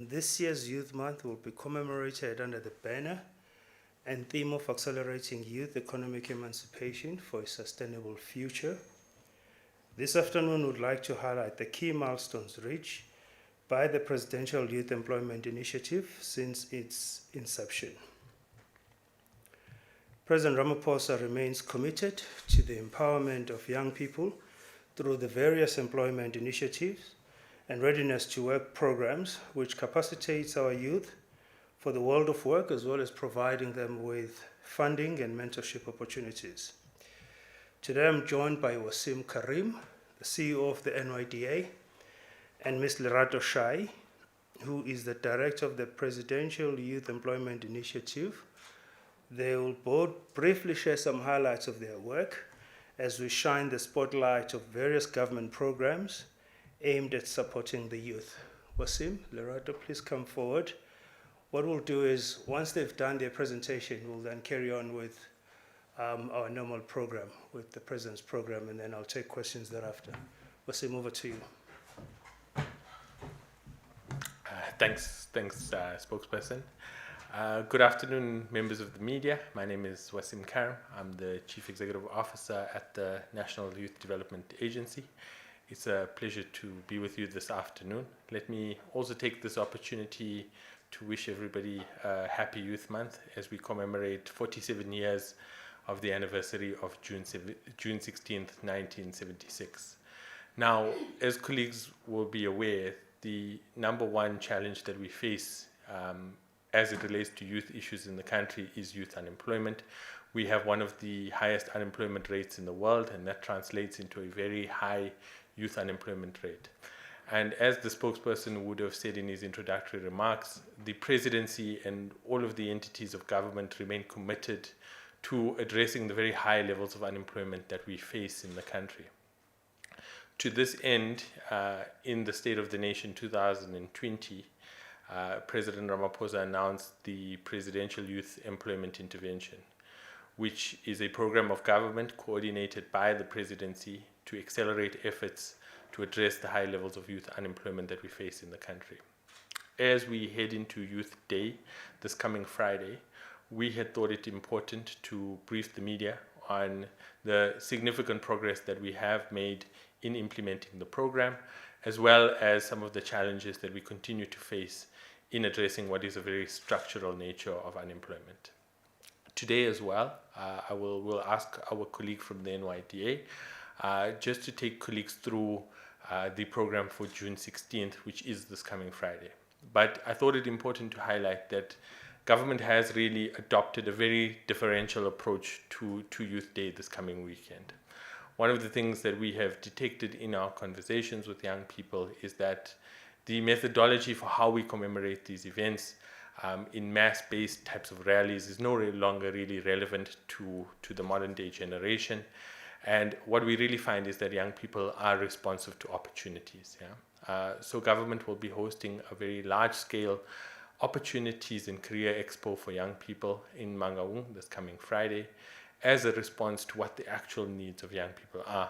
This year's Youth Month will be commemorated under the banner and theme of accelerating youth economic emancipation for a sustainable future. This afternoon, we'd like to highlight the key milestones reached by the Presidential Youth Employment Initiative since its inception. President Ramaphosa remains committed to the empowerment of young people through the various employment initiatives and readiness to work programs, which capacitates our youth for the world of work, as well as providing them with funding and mentorship opportunities. Today I'm joined by Wasim Karim, the CEO of the NYDA, and Ms. Lerato Shai, who is the Director of the Presidential Youth Employment Initiative. They will both briefly share some highlights of their work as we shine the spotlight of various government programs aimed at supporting the youth. Wasim, Lerato, please come forward. What we'll do is, once they've done their presentation, we'll then carry on with our normal program, with the President's program, and then I'll take questions thereafter. Wasim, over to you. Thanks, Spokesperson. Good afternoon, members of the media. My name is Wasim Karim. I'm the Chief Executive Officer at the National Youth Development Agency. It's a pleasure to be with you this afternoon. Let me also take this opportunity to wish everybody a happy Youth Month as we commemorate 47 years of the anniversary of June 16th, 1976. Now, as colleagues will be aware, the number one challenge that we face as it relates to youth issues in the country is youth unemployment. We have one of the highest unemployment rates in the world, and that translates into a very high youth unemployment rate. And as the spokesperson would have said in his introductory remarks, the Presidency and all of the entities of government remain committed to addressing the very high levels of unemployment that we face in the country. To this end, in the State of the Nation 2020, President Ramaphosa announced the Presidential Youth Employment Intervention, which is a program of government coordinated by the Presidency to accelerate efforts to address the high levels of youth unemployment that we face in the country. As we head into Youth Day this coming Friday, we had thought it important to brief the media on the significant progress that we have made in implementing the program, as well as some of the challenges that we continue to face in addressing what is a very structural nature of unemployment. Today as well, we'll ask our colleague from the NYDA just to take colleagues through the program for June 16th, which is this coming Friday. But I thought it important to highlight that government has really adopted a very differential approach to Youth Day this coming weekend. One of the things that we have detected in our conversations with young people is that the methodology for how we commemorate these events in mass-based types of rallies is no longer really relevant to the modern day generation. And what we really find is that young people are responsive to opportunities. So government will be hosting a very large-scale opportunities and career expo for young people in Mangaung this coming Friday as a response to what the actual needs of young people are,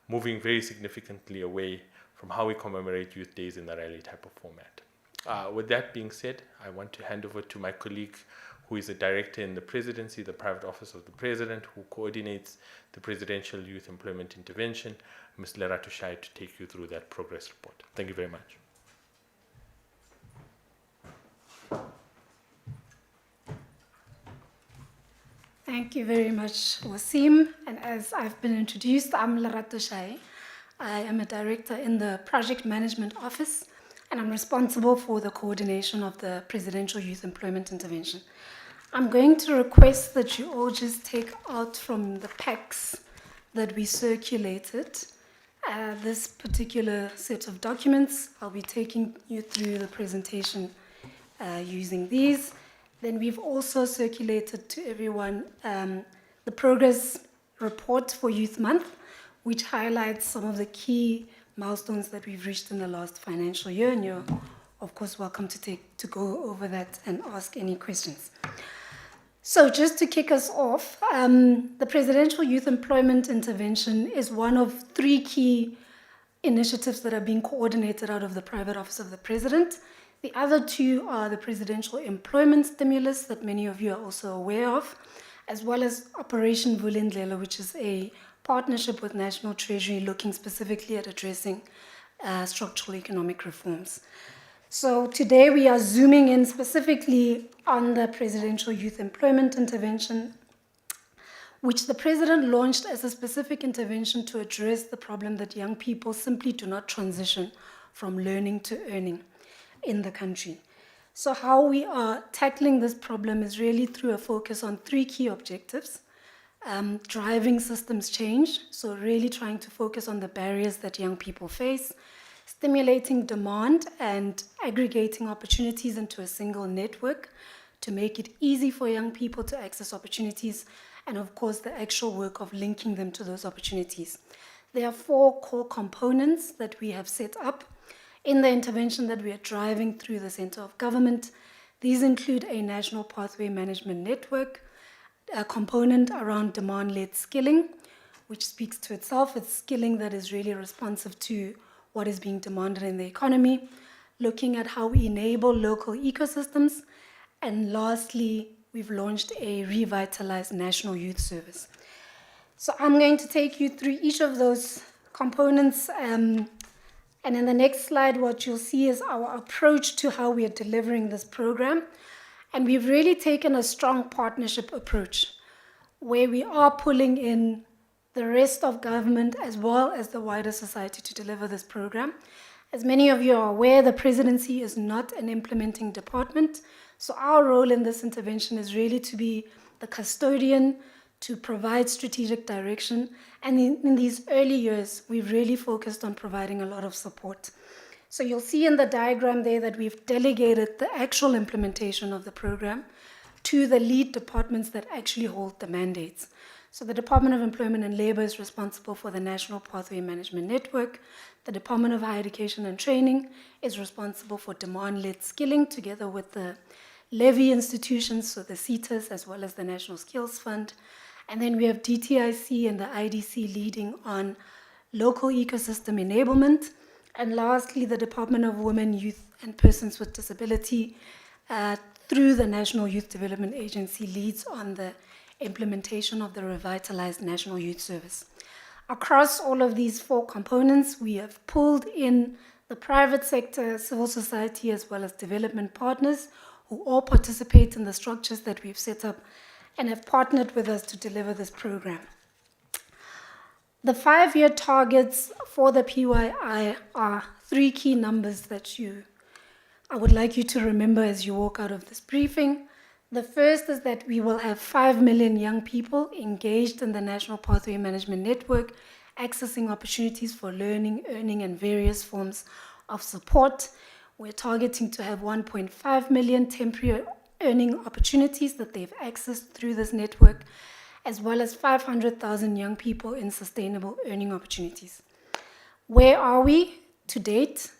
moving very significantly away from how we commemorate Youth Days in the rally type of format. With that being said, I want to hand over to my colleague who is a director in the Presidency, the Private Office of the President, who coordinates the Presidential Youth Employment Intervention, Ms. Lerato Shai, to take you through that progress report. Thank you very much. Thank you very much, Wasim. And as I've been introduced, I'm Lerato Shai. I am a director in the Project Management Office, and I'm responsible for the coordination of the Presidential Youth Employment Intervention. I'm going to request that you all just take out from the packs that we circulated this particular set of documents. I'll be taking you through the presentation using these. Then we've also circulated to everyone the progress report for Youth Month, which highlights some of the key milestones that we've reached in the last financial year, and you're of course welcome to go over that and ask any questions. So just to kick us off, the Presidential Youth Employment Intervention is one of three key initiatives that are being coordinated out of the Private Office of the President. The other two are the presidential employment stimulus that many of you are also aware of, as well as Operation Vulindlela, which is a partnership with National Treasury looking specifically at addressing structural economic reforms. So today we are zooming in specifically on the Presidential Youth Employment Intervention, which the President launched as a specific intervention to address the problem that young people simply do not transition from learning to earning in the country. So how we are tackling this problem is really through a focus on three key objectives. Driving systems change, so really trying to focus on the barriers that young people face, stimulating demand and aggregating opportunities into a single network to make it easy for young people to access opportunities, and of course the actual work of linking them to those opportunities. There are four core components that we have set up in the intervention that we are driving through the Center of Government. These include a national pathway management network, a component around demand-led skilling, which speaks to itself. It's skilling that is really responsive to what is being demanded in the economy, looking at how we enable local ecosystems, and lastly, we've launched a revitalized national youth service. So I'm going to take you through each of those components, and in the next slide, what you'll see is our approach to how we are delivering this program. And we've really taken a strong partnership approach where we are pulling in the rest of government as well as the wider society to deliver this program. As many of you are aware, the Presidency is not an implementing department. So our role in this intervention is really to be the custodian, to provide strategic direction. And in these early years, we've really focused on providing a lot of support. So you'll see in the diagram there that we've delegated the actual implementation of the program to the lead departments that actually hold the mandates. So the Department of Employment and Labor is responsible for the National Pathway Management Network. The Department of Higher Education and Training is responsible for demand-led skilling together with the levy institutions, so the CETAs as well as the National Skills Fund. And then we have DTIC and the IDC leading on local ecosystem enablement. And lastly, the Department of Women, Youth and Persons with Disability through the National Youth Development Agency leads on the implementation of the revitalized National Youth Service. Across all of these four components, we have pulled in the private sector, civil society, as well as development partners who all participate in the structures that we've set up and have partnered with us to deliver this program. The 5-year targets for the PYI are three key numbers that I would like you to remember as you walk out of this briefing. The first is that we will have 5 million young people engaged in the National Pathway Management Network, accessing opportunities for learning, earning, and various forms of support. We're targeting to have 1.5 million temporary earning opportunities that they've accessed through this network, as well as 500,000 young people in sustainable earning opportunities. Where are we to date?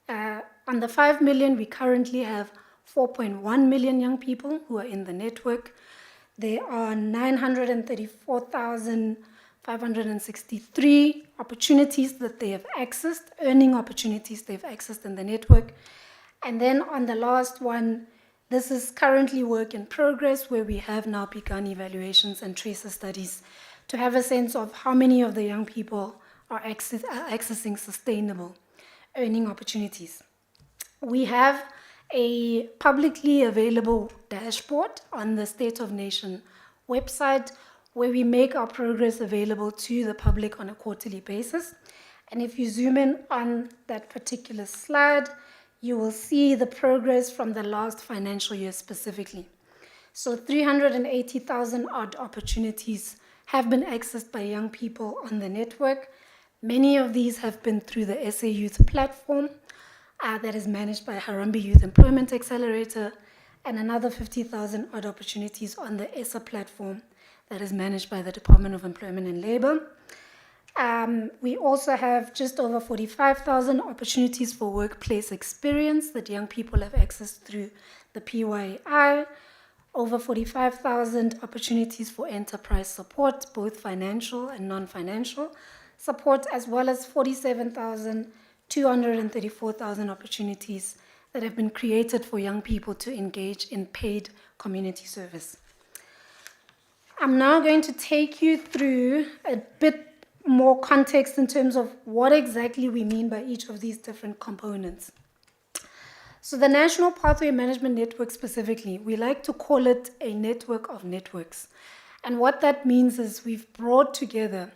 On the 5 million, we currently have 4.1 million young people who are in the network. There are 934,563 opportunities that they have accessed, earning opportunities they've accessed in the network. And then on the last one, this is currently work in progress where we have now begun evaluations and tracer studies to have a sense of how many of the young people are accessing sustainable earning opportunities. We have a publicly available dashboard on the State of Nation website where we make our progress available to the public on a quarterly basis. And if you zoom in on that particular slide, you will see the progress from the last financial year specifically. So 380,000 odd opportunities have been accessed by young people on the network. Many of these have been through the SA Youth platform that is managed by Harambee Youth Employment Accelerator, and another 50,000 odd opportunities on the ESSA platform that is managed by the Department of Employment and Labor. We also have just over 45,000 opportunities for workplace experience that young people have accessed through the PYI, over 45,000 opportunities for enterprise support, both financial and non-financial support, as well as 47,234,000 opportunities that have been created for young people to engage in paid community service. I'm now going to take you through a bit more context in terms of what exactly we mean by each of these different components. So the National Pathway Management Network specifically, we like to call it a network of networks. And what that means is we've brought together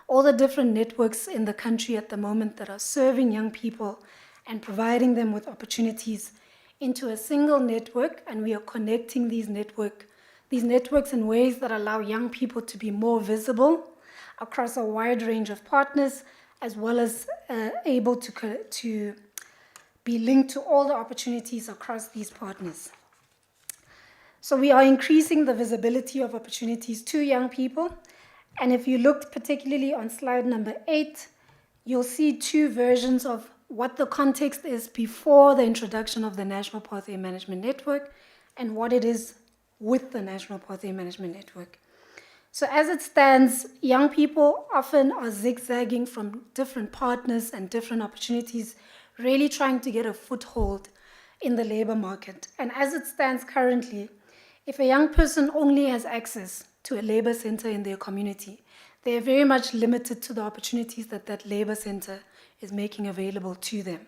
all the different networks in the country at the moment that are serving young people and providing them with opportunities into a single network, and we are connecting these networks in ways that allow young people to be more visible across a wide range of partners, as well as able to be linked to all the opportunities across these partners. So we are increasing the visibility of opportunities to young people. And if you look particularly on slide number 8, you'll see two versions of what the context is before the introduction of the National Pathway Management Network and what it is with the National Pathway Management Network. So as it stands, young people often are zigzagging from different partners and different opportunities, really trying to get a foothold in the labor market. And as it stands currently, if a young person only has access to a labor center in their community, they are very much limited to the opportunities that that labor center is making available to them.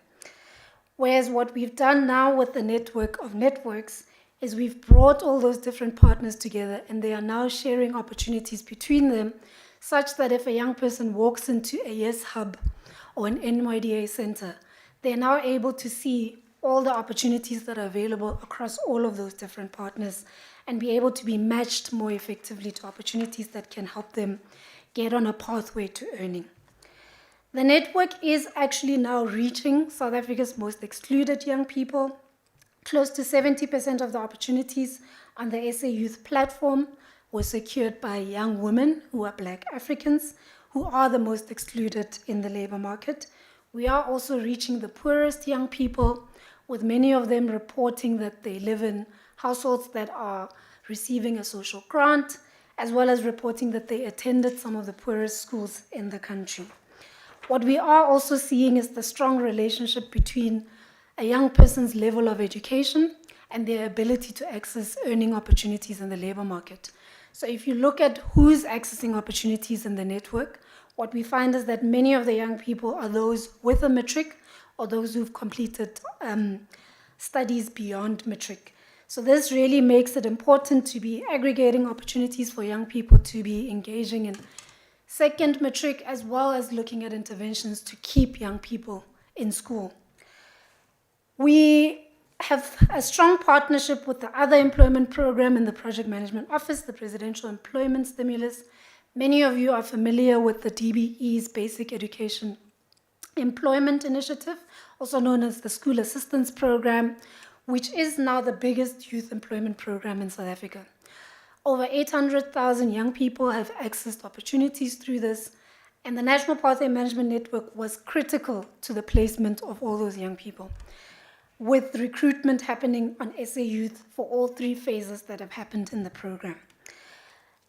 Whereas what we've done now with the network of networks is we've brought all those different partners together, and they are now sharing opportunities between them, such that if a young person walks into a YES hub or an NYDA center, they're now able to see all the opportunities that are available across all of those different partners and be able to be matched more effectively to opportunities that can help them get on a pathway to earning. The network is actually now reaching South Africa's most excluded young people. Close to 70% of the opportunities on the SA Youth platform were secured by young women who are Black Africans, who are the most excluded in the labor market. We are also reaching the poorest young people, with many of them reporting that they live in households that are receiving a social grant, as well as reporting that they attended some of the poorest schools in the country. What we are also seeing is the strong relationship between a young person's level of education and their ability to access earning opportunities in the labor market. So if you look at who's accessing opportunities in the network, what we find is that many of the young people are those with a matric or those who've completed studies beyond matric. So this really makes it important to be aggregating opportunities for young people to be engaging in second matric, as well as looking at interventions to keep young people in school. We have a strong partnership with the other employment program in the Project Management Office, the Presidential Employment Stimulus. Many of you are familiar with the DBE's Basic Education Employment Initiative, also known as the School Assistance Program, which is now the biggest youth employment program in South Africa. Over 800,000 young people have accessed opportunities through this, and the National Pathway Management Network was critical to the placement of all those young people, with recruitment happening on SA Youth for all 3 phases that have happened in the program.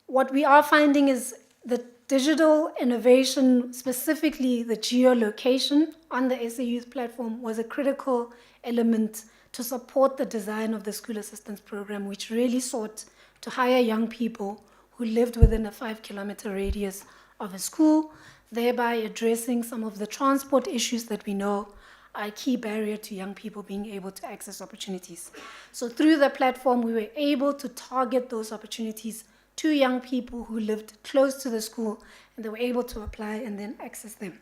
What we are finding is the digital innovation, specifically the geolocation on the SA Youth platform, was a critical element to support the design of the School Assistance Program, which really sought to hire young people who lived within a 5-kilometer radius of a school, thereby addressing some of the transport issues that we know are a key barrier to young people being able to access opportunities. So through the platform, we were able to target those opportunities to young people who lived close to the school, and they were able to apply and then access them.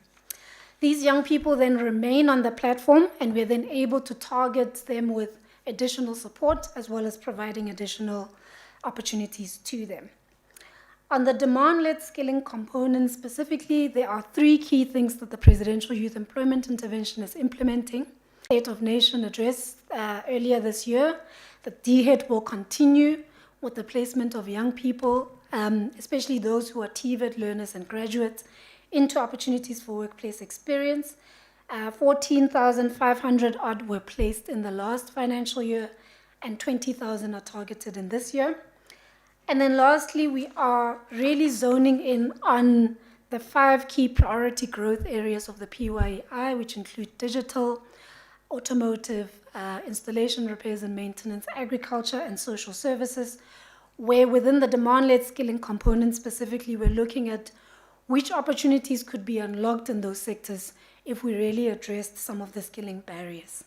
These young people then remain on the platform, and we're then able to target them with additional support, as well as providing additional opportunities to them. On the demand-led skilling component specifically, there are 3 key things that the Presidential Youth Employment Intervention is implementing. State of Nation address earlier this year, the DHET will continue with the placement of young people, especially those who are TVET learners and graduates, into opportunities for workplace experience. 14,500 odd were placed in the last financial year, and 20,000 are targeted in this year. And then lastly, we are really zoning in on the 5 key priority growth areas of the PYEI, which include digital, automotive, installation, repairs and maintenance, agriculture and social services, where within the demand-led skilling component specifically, we're looking at which opportunities could be unlocked in those sectors if we really addressed some of the skilling barriers.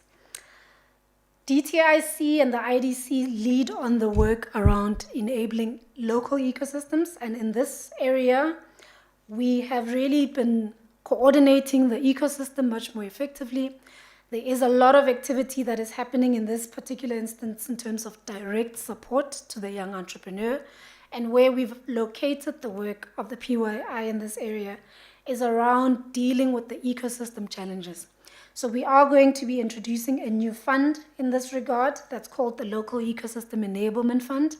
DTIC and the IDC lead on the work around enabling local ecosystems, and in this area, we have really been coordinating the ecosystem much more effectively. There is a lot of activity that is happening in this particular instance in terms of direct support to the young entrepreneur, and where we've located the work of the PYI in this area is around dealing with the ecosystem challenges. So we are going to be introducing a new fund in this regard that's called the Local Ecosystem Enablement Fund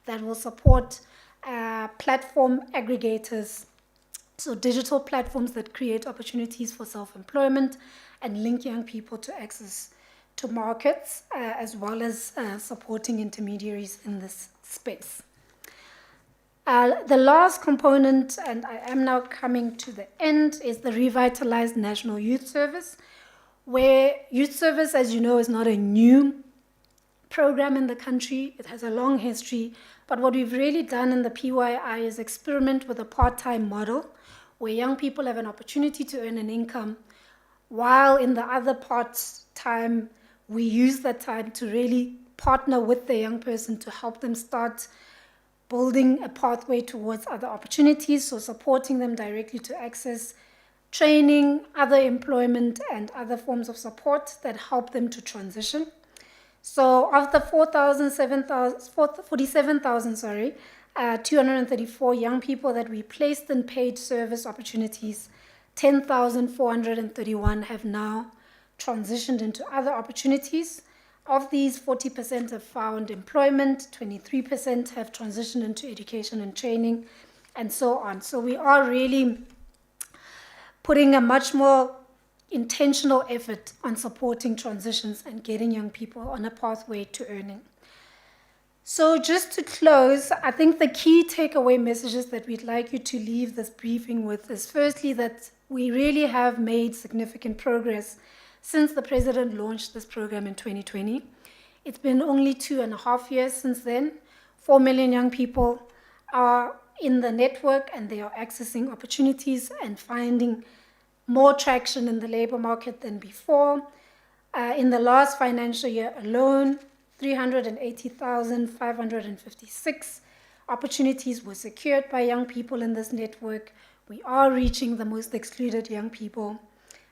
that will support platform aggregators, so digital platforms that create opportunities for self-employment and link young people to access to markets, as well as supporting intermediaries in this space. The last component, and I am now coming to the end, is the revitalized National Youth Service, where youth service, as you know, is not a new program in the country. It has a long history, but what we've really done in the PYI is experiment with a part-time model where young people have an opportunity to earn an income, while in the other part-time, we use that time to really partner with the young person to help them start building a pathway towards other opportunities, so supporting them directly to access training, other employment, and other forms of support that help them to transition. So of the 234 young people that we placed in paid service opportunities, 10,431 have now transitioned into other opportunities. Of these, 40% have found employment, 23% have transitioned into education and training, and so on. So we are really putting a much more intentional effort on supporting transitions and getting young people on a pathway to earning. So just to close, I think the key takeaway messages that we'd like you to leave this briefing with is firstly that we really have made significant progress since the President launched this program in 2020. It's been only 2.5 years since then. 4 million young people are in the network and they are accessing opportunities and finding more traction in the labor market than before. In the last financial year alone, 380,556 opportunities were secured by young people in this network. We are reaching the most excluded young people.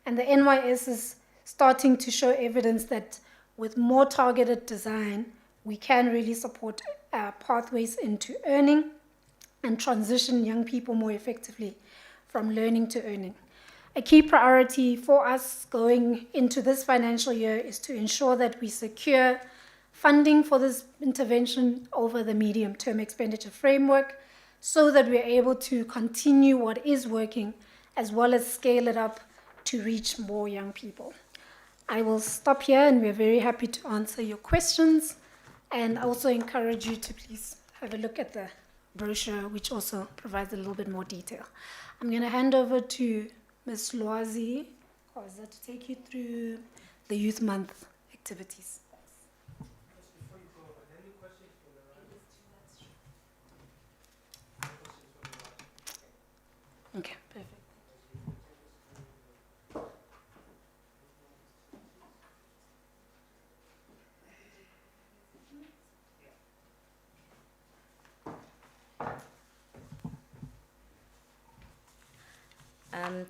And the NYS is starting to show evidence that with more targeted design, we can really support pathways into earning and transition young people more effectively from learning to earning. A key priority for us going into this financial year is to ensure that we secure funding for this intervention over the medium-term expenditure framework so that we're able to continue what is working as well as scale it up to reach more young people. I will stop here and we're very happy to answer your questions and also encourage you to please have a look at the brochure, which also provides a little bit more detail. I'm going to hand over to Ms. Lwazi to take you through the Youth Month activities. Okay, perfect.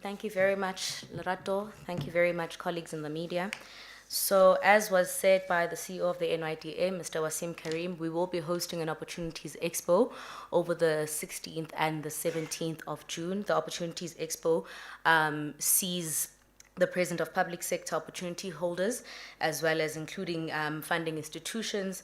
Thank you very much, Lerato. Thank you very much, colleagues in the media. So, as was said by the CEO of the NYDA, Mr. Wasim Karim, we will be hosting an Opportunities Expo over the 16th and the 17th of June. The Opportunities Expo sees the presence of public sector opportunity holders, as well as including funding institutions,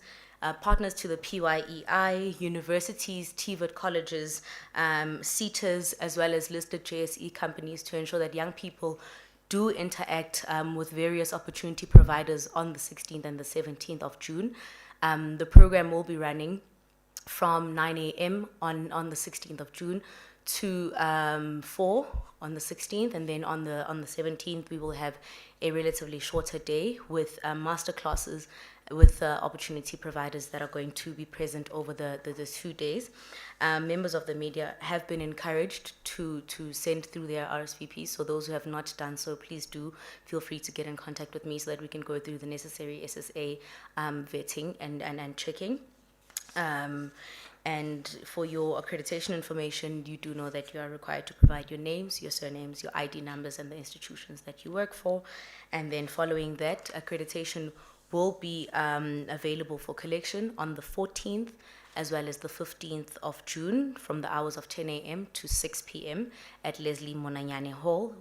partners to the PYEI, universities, TVET colleges, SETAs, as well as listed JSE companies to ensure that young people do interact with various opportunity providers on the 16th and the 17th of June. The program will be running from 9 a.m. on the 16th of June to 4 on the 16th, and then on the 17th we will have a relatively shorter day with master classes with opportunity providers that are going to be present over the 2 days. Members of the media have been encouraged to send through their RSVPs, so those who have not done so, please do feel free to get in contact with me so that we can go through the necessary SSA vetting and checking. And for your accreditation information, you do know that you are required to provide your names, your surnames, your ID numbers, and the institutions that you work for. And then following that, accreditation will be available for collection on the 14th as well as the 15th of June from the hours of 10 a.m. to 6 p.m. at Leslie Monanyane Hall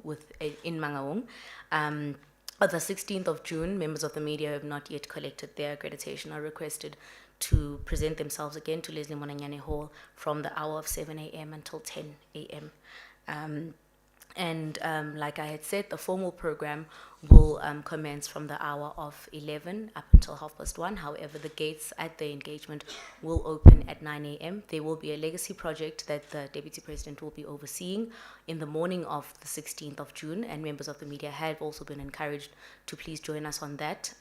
in Mangaung. On the 16th of June, members of the media who have not yet collected their accreditation are requested to present themselves again to Leslie Monanyane Hall from the hour of 7 a.m. until 10 a.m. Like I had said, the formal program will commence from the hour of 11 up until 1:30. However, the gates at the engagement will open at 9 a.m. There will be a legacy project that the Deputy President will be overseeing in the morning of the 16th of June, and members of the media have also been encouraged to please join us on that.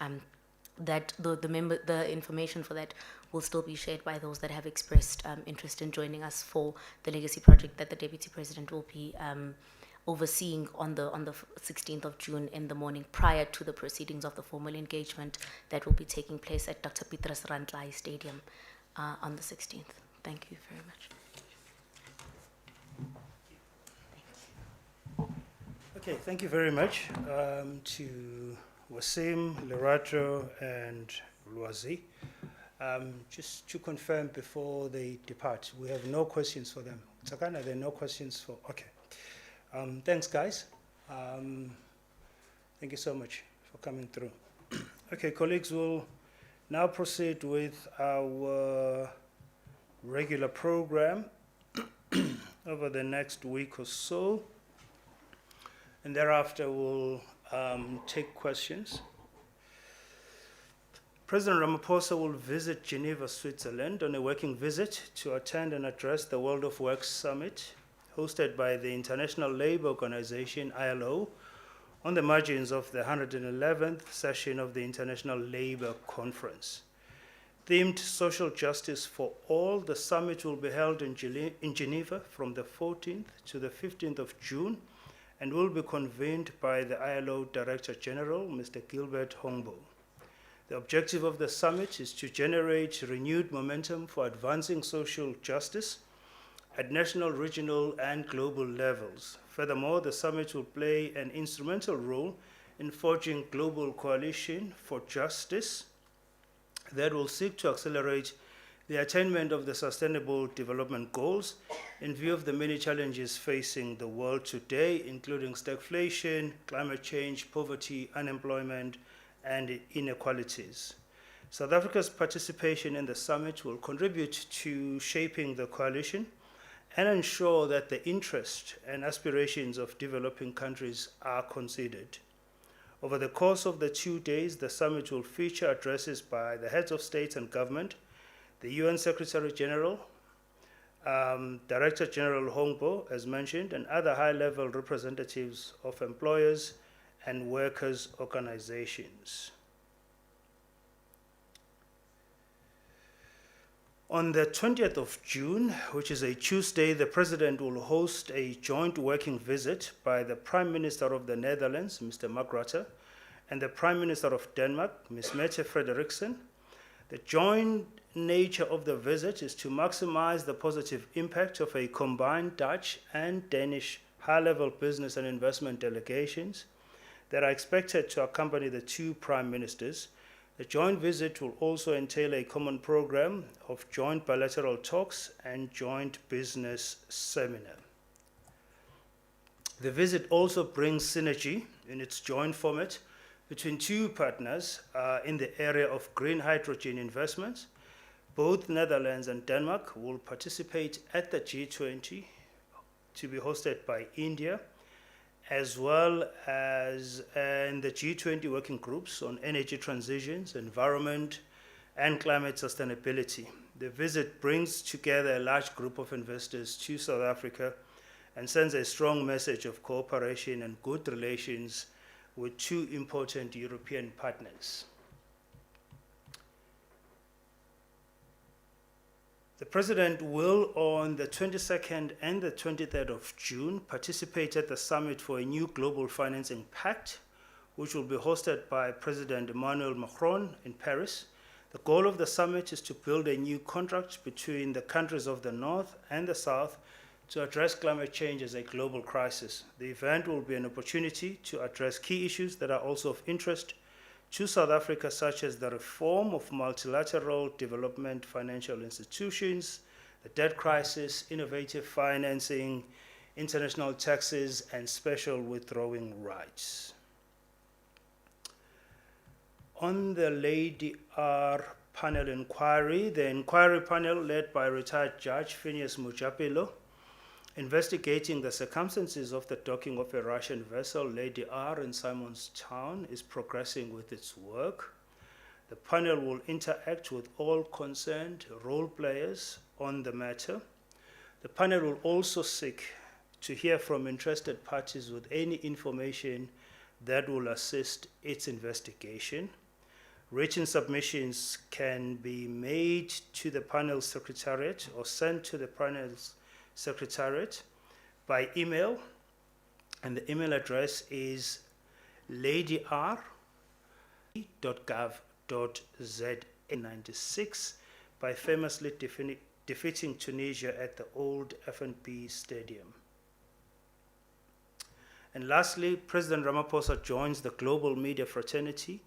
The information for that will still be shared by those that have expressed interest in joining us for the legacy project that the Deputy President will be overseeing on the 16th of June in the morning, prior to the proceedings of the formal engagement that will be taking place at Dr. Petrus Rantlai Stadium on the 16th. Thank you very much. Okay, thank you very much to Wasim, Lerato, and Lwazi. Just to confirm before they depart, we have no questions for them. Tsakana, there are no questions for, okay. Thanks, guys. Thank you so much for coming through. Okay, colleagues, we'll now proceed with our regular program over the next week or so. And thereafter, we'll take questions. President Ramaphosa will visit Geneva, Switzerland on a working visit to attend and address the World of Work Summit hosted by the International Labour Organization, ILO, on the margins of the 111th session of the International Labour Conference. Themed Social Justice for All, the summit will be held in Geneva from the 14th to the 15th of June and will be convened by the ILO Director General, Mr. Gilbert Hongbo. The objective of the summit is to generate renewed momentum for advancing social justice at national, regional, and global levels. Furthermore, the summit will play an instrumental role in forging global coalition for justice that will seek to accelerate the attainment of the Sustainable Development Goals in view of the many challenges facing the world today, including stagflation, climate change, poverty, unemployment, and inequalities. South Africa's participation in the summit will contribute to shaping the coalition and ensure that the interests and aspirations of developing countries are considered. Over the course of the 2 days, the summit will feature addresses by the heads of state and government, the UN Secretary General, Director General Hongbo, as mentioned, and other high-level representatives of employers and workers' organizations. On the 20th of June, which is a Tuesday, the President will host a joint working visit by the Prime Minister of the Netherlands, Mr. Mark Rutte, and the Prime Minister of Denmark, Ms. Mette Frederiksen. The joint nature of the visit is to maximize the positive impact of a combined Dutch and Danish high-level business and investment delegations that are expected to accompany the two prime ministers. The joint visit will also entail a common program of joint bilateral talks and joint business seminar. The visit also brings synergy in its joint format between two partners in the area of green hydrogen investments. Both Netherlands and Denmark will participate at the G20 to be hosted by India, as well as in the G20 working groups on energy transitions, environment, and climate sustainability. The visit brings together a large group of investors to South Africa and sends a strong message of cooperation and good relations with two important European partners. The President will, on the 22nd and the 23rd of June, participate at the Summit for a New Global Financing Pact, which will be hosted by President Emmanuel Macron in Paris. The goal of the summit is to build a new contract between the countries of the North and the South to address climate change as a global crisis. The event will be an opportunity to address key issues that are also of interest to South Africa, such as the reform of multilateral development financial institutions, the debt crisis, innovative financing, international taxes, and special withdrawing rights. On the Lady R panel inquiry, the inquiry panel led by retired Judge Phineas Mujapelo, investigating the circumstances of the docking of a Russian vessel, Lady R, in Simonstown, is progressing with its work. The panel will interact with all concerned role players on the matter. The panel will also seek to hear from interested parties with any information that will assist its investigation. Written submissions can be made to the panel's secretariat or sent to the panel's secretariat by email, and the email address is ladyr.gov.za96 by famously defeating Tunisia at the old FNB Stadium. And lastly, President Ramaphosa joins the global media fraternity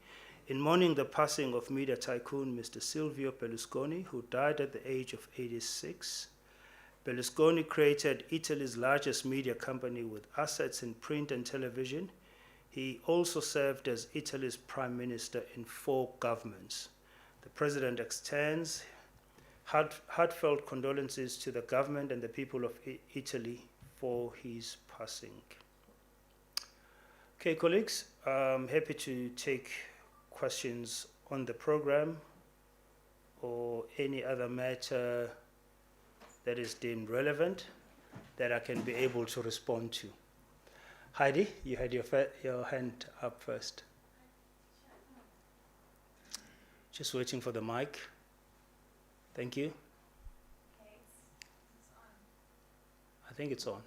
in mourning the passing of media tycoon Mr. Silvio Berlusconi, who died at the age of 86. Berlusconi created Italy's largest media company with assets in print and television. He also served as Italy's prime minister in 4 governments. The president extends heartfelt condolences to the government and the people of Italy for his passing. Okay, colleagues, I'm happy to take questions on the program or any other matter that is deemed relevant that I can be able to respond to. Heidi, you had your hand up first. Just waiting for the mic. Thank you. I think it's on.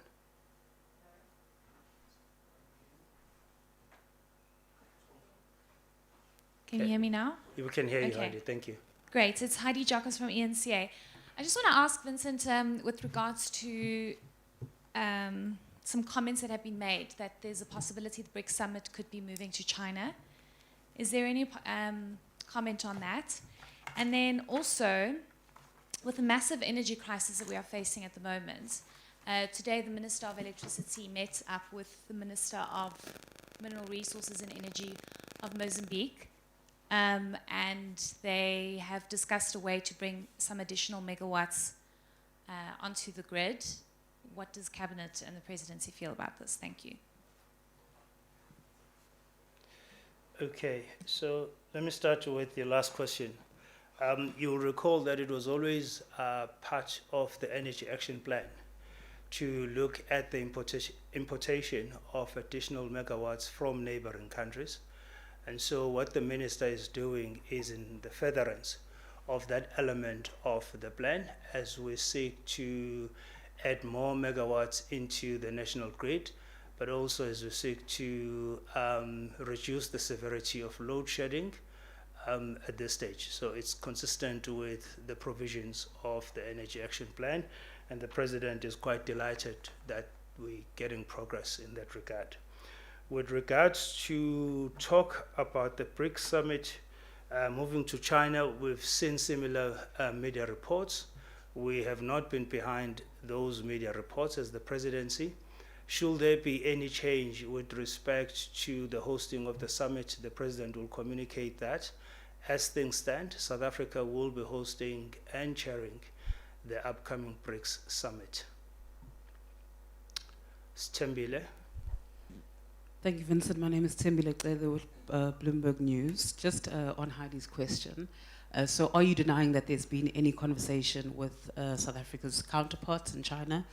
Can you hear me now? We can hear you, Okay. Heidi. Thank you. Great. It's Heidi Jacobs from ENCA. I just want to ask Vincent, with regards to some comments that have been made that there's a possibility the BRICS summit could be moving to China. Is there any comment on that? And then also, with the massive energy crisis that we are facing at the moment, today the Minister of Electricity met up with the Minister of Mineral Resources and Energy of Mozambique. And they have discussed a way to bring some additional megawatts onto the grid. What does Cabinet and the Presidency feel about this? Thank you. Okay, so let me start with your last question. You'll recall that it was always part of the Energy Action Plan to look at the importation of additional megawatts from neighboring countries. And so what the minister is doing is in the furtherance of that element of the plan as we seek to add more megawatts into the national grid, but also as we seek to reduce the severity of load shedding at this stage. So it's consistent with the provisions of the Energy Action Plan, and the President is quite delighted that we're getting progress in that regard. With regards to talk about the BRICS summit moving to China, we've seen similar media reports. We have not been behind those media reports as the Presidency. Should there be any change with respect to the hosting of the summit, the President will communicate that. As things stand, South Africa will be hosting and chairing the upcoming BRICS summit. Stembile. Thank you, Vincent. My name is Tembile Cele with Bloomberg News. Just on Heidi's question, so are you denying that there's been any conversation with South Africa's counterparts in China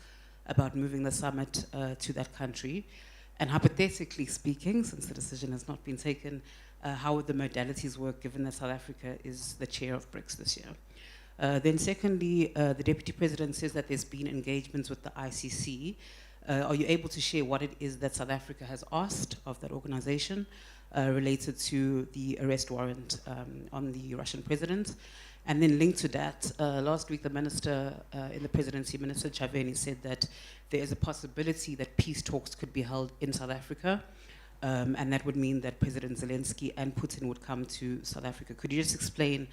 about moving the summit to that country? And hypothetically speaking, since the decision has not been taken, how would the modalities work given that South Africa is the chair of BRICS this year? Then secondly, the Deputy President says that there's been engagements with the ICC. Are you able to share what it is that South Africa has asked of that organization related to the arrest warrant on the Russian president? And then linked to that, last week the minister in the presidency, Minister Chaveni, said that there is a possibility that peace talks could be held in South Africa, and that would mean that President Zelensky and Putin would come to South Africa. Could you just explain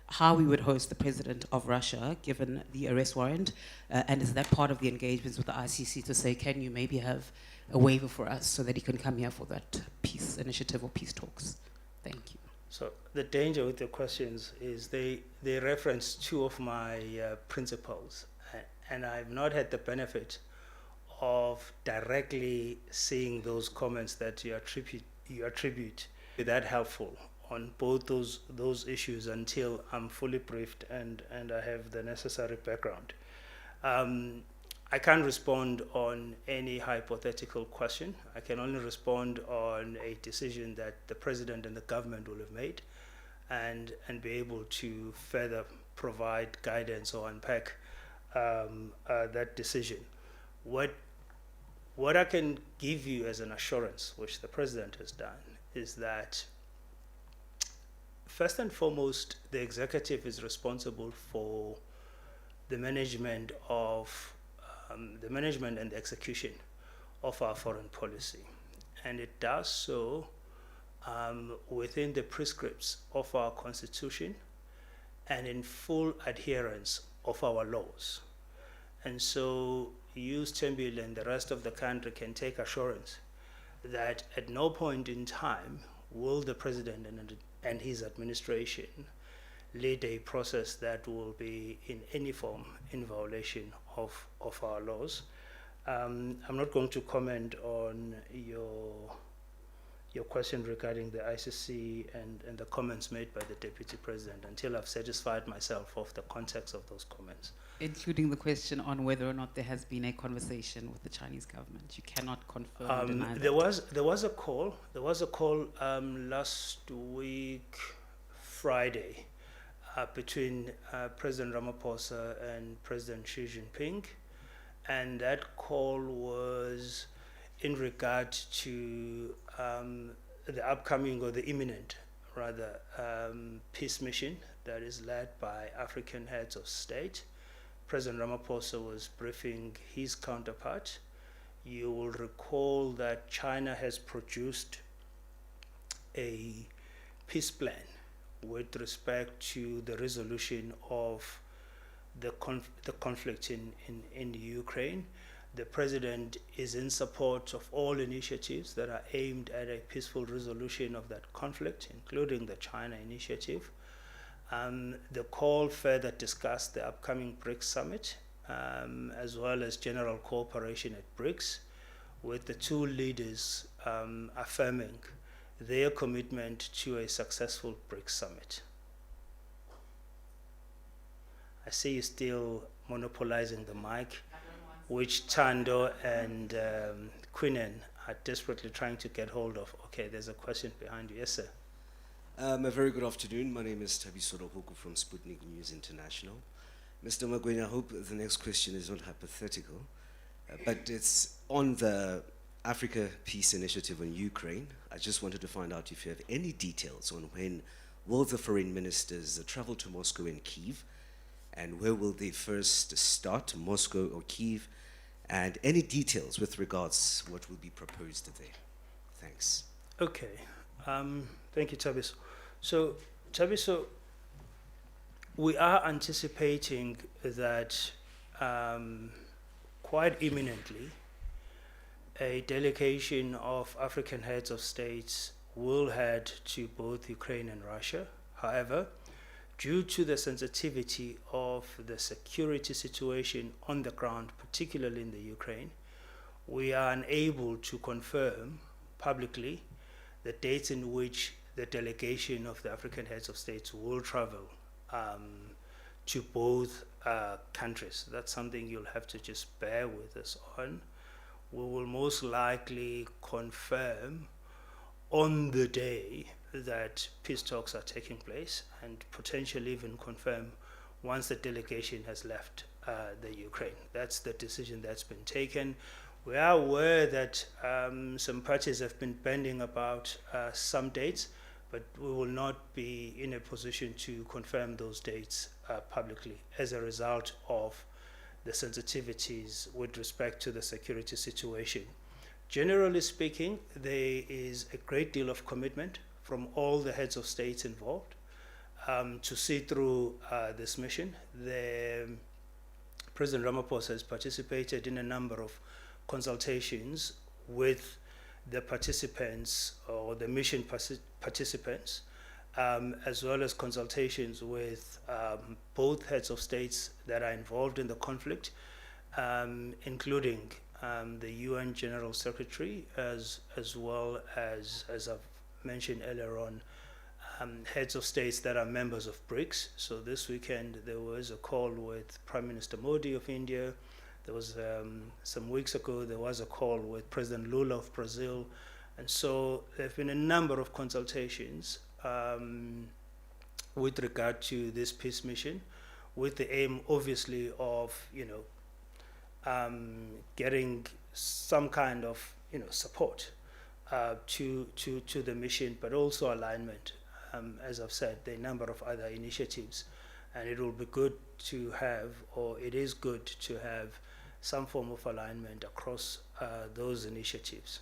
how we would host the president of Russia, given the arrest warrant? And is that part of the engagements with the ICC to say, can you maybe have a waiver for us so that he can come here for that peace initiative or peace talks? Thank you. So the danger with the questions is they reference two of my principles, and I've not had the benefit of directly seeing those comments that you attribute that helpful on both those issues until I'm fully briefed and I have the necessary background. I can't respond on any hypothetical question. I can only respond on a decision that the president and the government will have made, and be able to further provide guidance or unpack that decision. What I can give you as an assurance, which the president has done, is that first and foremost, the executive is responsible for the management and the execution of our foreign policy, and it does so within the prescripts of our constitution and in full adherence of our laws. And so you, Thembile, and the rest of the country can take assurance that at no point in time will the president and his administration lead a process that will be in any form in violation of our laws. I'm not going to comment on your question regarding the ICC and the comments made by the Deputy President until I've satisfied myself of the context of those comments. Including the question on whether or not there has been a conversation with the Chinese government. You cannot confirm or deny that. There was a call last week, Friday, between President Ramaphosa and President Xi Jinping, and that call was in regard to the upcoming, or the imminent rather, peace mission that is led by African heads of state. President Ramaphosa was briefing his counterpart. You will recall that China has produced a peace plan with respect to the resolution of the conflict in Ukraine. The president is in support of all initiatives that are aimed at a peaceful resolution of that conflict, including the China initiative. The call further discussed the upcoming BRICS summit, as well as general cooperation at BRICS, with the two leaders affirming their commitment to a successful BRICS summit. I see you still monopolizing the mic, which Tando and Quinnen are desperately trying to get hold of. Okay, there's a question behind you. Yes, sir. A very good afternoon. My name is Tabiso Hoku from Sputnik News International. Mr. Magwenya, I hope the next question is not hypothetical, but it's on the Africa Peace Initiative on Ukraine. I just wanted to find out if you have any details on when will the foreign ministers travel to Moscow and Kyiv, and where will they first start, Moscow or Kyiv, and any details with regards what will be proposed there. Thanks. Okay. Thank you, Tabiso. So, Tabiso, we are anticipating that quite imminently a delegation of African heads of states will head to both Ukraine and Russia. However, due to the sensitivity of the security situation on the ground, particularly in the Ukraine, we are unable to confirm publicly the dates in which the delegation of the African heads of states will travel to both countries. That's something you'll have to just bear with us on. We will most likely confirm on the day that peace talks are taking place, and potentially even confirm once the delegation has left the Ukraine. That's the decision that's been taken. We are aware that some parties have been bending about some dates, but we will not be in a position to confirm those dates publicly as a result of the sensitivities with respect to the security situation. Generally speaking, there is a great deal of commitment from all the heads of states involved to see through this mission. President Ramaphosa has participated in a number of consultations with the participants or the mission participants, as well as consultations with both heads of states that are involved in the conflict, including the UN General Secretary, as well as I've mentioned earlier on, heads of states that are members of BRICS. So this weekend there was a call with Prime Minister Modi of India. There was some weeks ago there was a call with President Lula of Brazil, and so there have been a number of consultations with regard to this peace mission, with the aim, obviously, of getting some kind of support to the mission, but also alignment. As I've said, there are a number of other initiatives, and it will be good to have, or it is good to have, some form of alignment across those initiatives.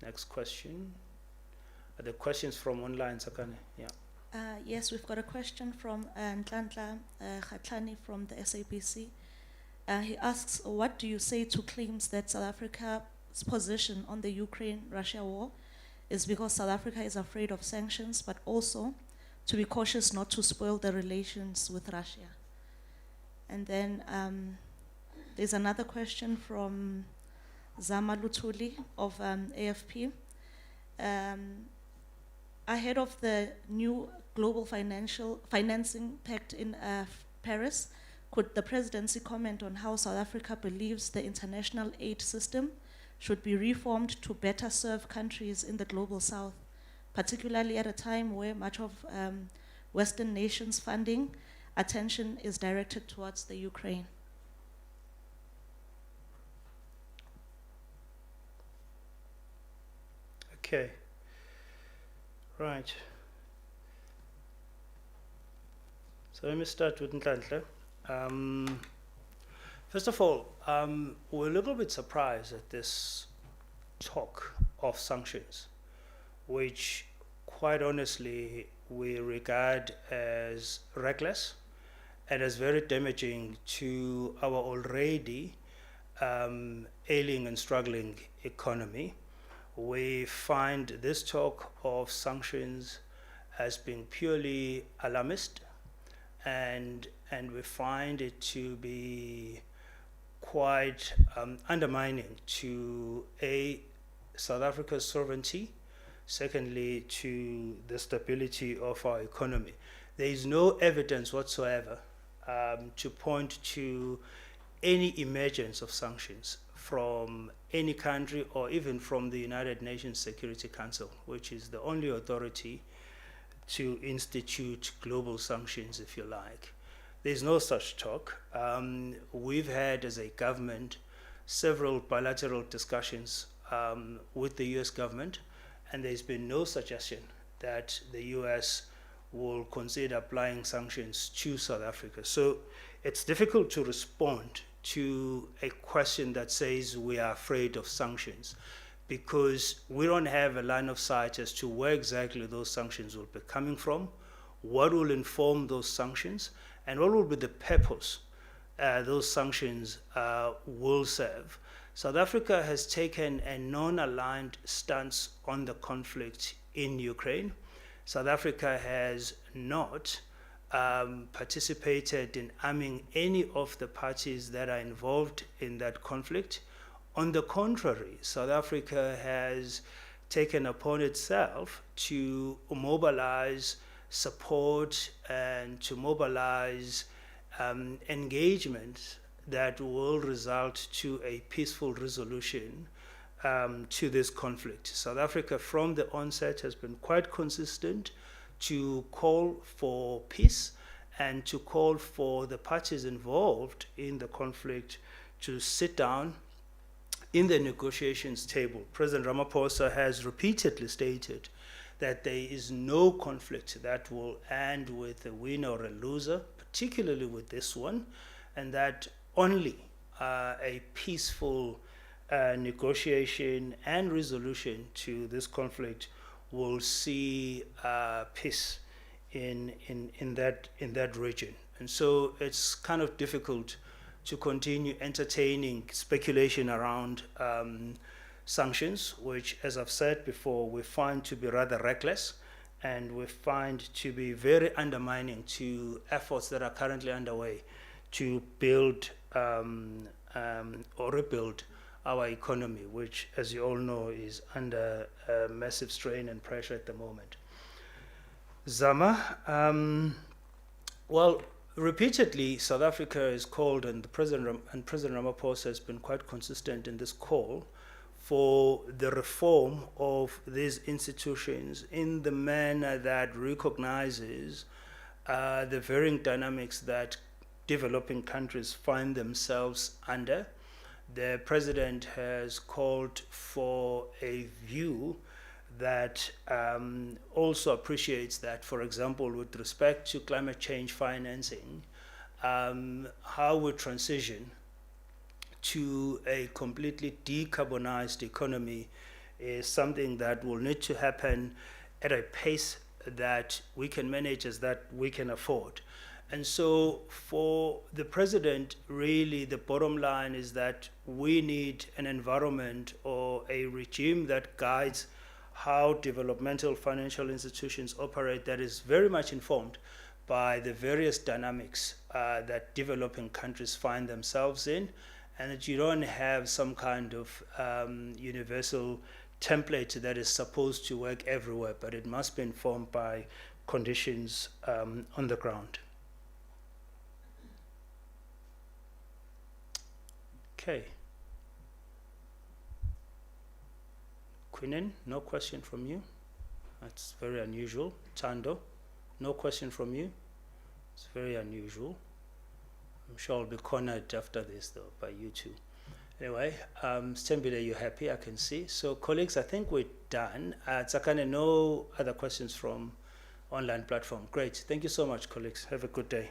Next question. Are there questions from online, Sakane? Yeah. Yes, we've got a question from Ntlantla Khatlani from the SABC. He asks, what do you say to claims that South Africa's position on the Ukraine-Russia war is because South Africa is afraid of sanctions, but also to be cautious not to spoil the relations with Russia? And then there's another question from Zama Lutuli of AFP. Ahead of the new global financing pact in Paris, could the presidency comment on how South Africa believes the international aid system should be reformed to better serve countries in the global south, particularly at a time where much of Western nations' funding attention is directed towards the Ukraine? Okay. Right. So let me start with Ntlantla. First of all, we're a little bit surprised at this talk of sanctions, which quite honestly we regard as reckless and as very damaging to our already ailing and struggling economy. We find this talk of sanctions as being purely alarmist, and we find it to be quite undermining to South Africa's sovereignty, secondly to the stability of our economy. There is no evidence whatsoever to point to any emergence of sanctions from any country or even from the United Nations Security Council, which is the only authority to institute global sanctions, if you like. There's no such talk. We've had, as a government, several bilateral discussions with the US government, and there's been no suggestion that the US will consider applying sanctions to South Africa. So it's difficult to respond to a question that says we are afraid of sanctions, because we don't have a line of sight as to where exactly those sanctions will be coming from, what will inform those sanctions, and what will be the purpose those sanctions will serve. South Africa has taken a non-aligned stance on the conflict in Ukraine. South Africa has not participated in arming any of the parties that are involved in that conflict. On the contrary, South Africa has taken upon itself to mobilize support and to mobilize engagement that will result to a peaceful resolution to this conflict. South Africa, from the onset, has been quite consistent to call for peace and to call for the parties involved in the conflict to sit down in the negotiations table. President Ramaphosa has repeatedly stated that there is no conflict that will end with a winner or a loser, particularly with this one, and that only a peaceful negotiation and resolution to this conflict will see peace in that region. And so it's kind of difficult to continue entertaining speculation around sanctions, which, as I've said before, we find to be rather reckless, and we find to be very undermining to efforts that are currently underway to build or rebuild our economy, which, as you all know, is under massive strain and pressure at the moment. Zama, well, repeatedly South Africa is called, and President Ramaphosa has been quite consistent in this call for the reform of these institutions in the manner that recognizes the varying dynamics that developing countries find themselves under. The president has called for a view that also appreciates that, for example, with respect to climate change financing, how we transition to a completely decarbonized economy is something that will need to happen at a pace that we can manage, as that we can afford. And so for the president, really the bottom line is that we need an environment or a regime that guides how developmental financial institutions operate, that is very much informed by the various dynamics that developing countries find themselves in, and that you don't have some kind of universal template that is supposed to work everywhere, but it must be informed by conditions on the ground. Okay. Quinen, no question from you. That's very unusual. Tando, no question from you. It's very unusual. I'm sure I'll be cornered after this, though, by you two. Anyway, Stembile, you're happy, I can see. So, colleagues, I think we're done. Tsakane, no other questions from online platform. Great. Thank you so much, colleagues. Have a good day.